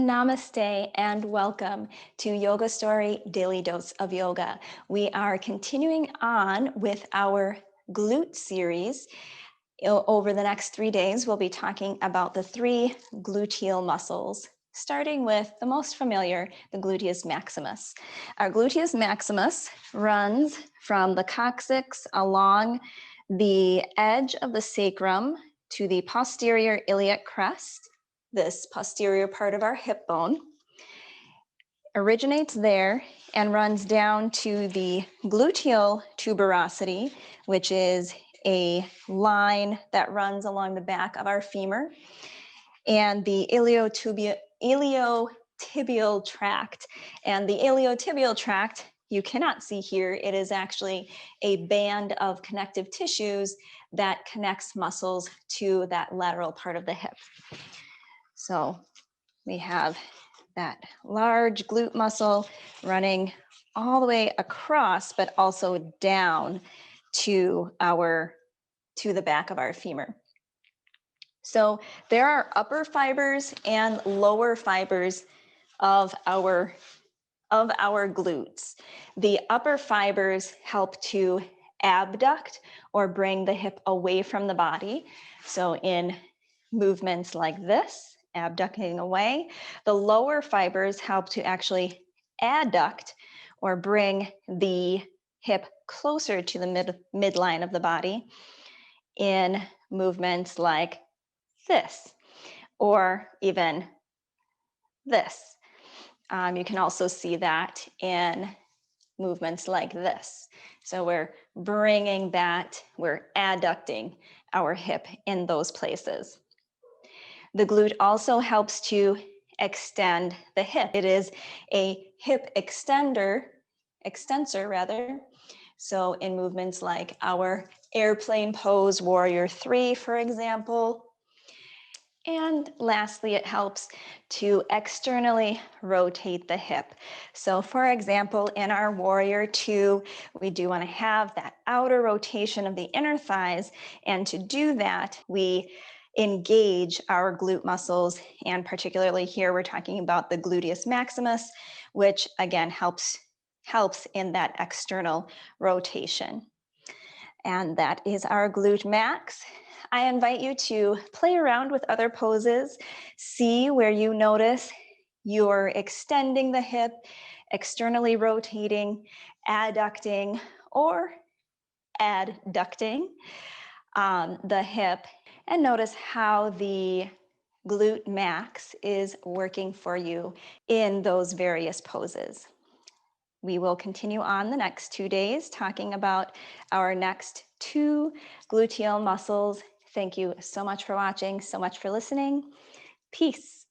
Namaste and welcome to Yoga Story Daily Dose of Yoga. We are continuing on with our glute series. Over the next 3 days, we'll be talking about the 3 gluteal muscles, starting with the most familiar, the gluteus maximus. Our gluteus maximus runs from the coccyx along the edge of the sacrum to the posterior iliac crest, this posterior part of our hip bone, originates there and runs down to the gluteal tuberosity, which is a line that runs along the back of our femur, and the iliotibial tract. And the iliotibial tract, you cannot see here, it is actually a band of connective tissues that connects muscles to that lateral part of the hip. So we have that large glute muscle running all the way across, but also down to the back of our femur. So there are upper fibers and lower fibers of our glutes. The upper fibers help to abduct or bring the hip away from the body. So in movements like this, abducting away, the lower fibers help to actually adduct or bring the hip closer to the midline of the body in movements like this, or even this. You can also see that in movements like this. So we're bringing that, we're adducting our hip in those places. The glute also helps to extend the hip. It is a hip extensor rather. So in movements like our airplane pose, warrior 3, for example. And lastly, it helps to externally rotate the hip. So for example, in our warrior 2, we do want to have that outer rotation of the inner thighs. And to do that, we engage our glute muscles. And particularly here, we're talking about the gluteus maximus, which again helps in that external rotation. And that is our glute max. I invite you to play around with other poses, see where you notice you're extending the hip, externally rotating, adducting, or adducting the hip, and notice how the glute max is working for you in those various poses. We will continue on the next 2 days talking about our next 2 gluteal muscles. Thank you so much for watching, so much for listening. Peace.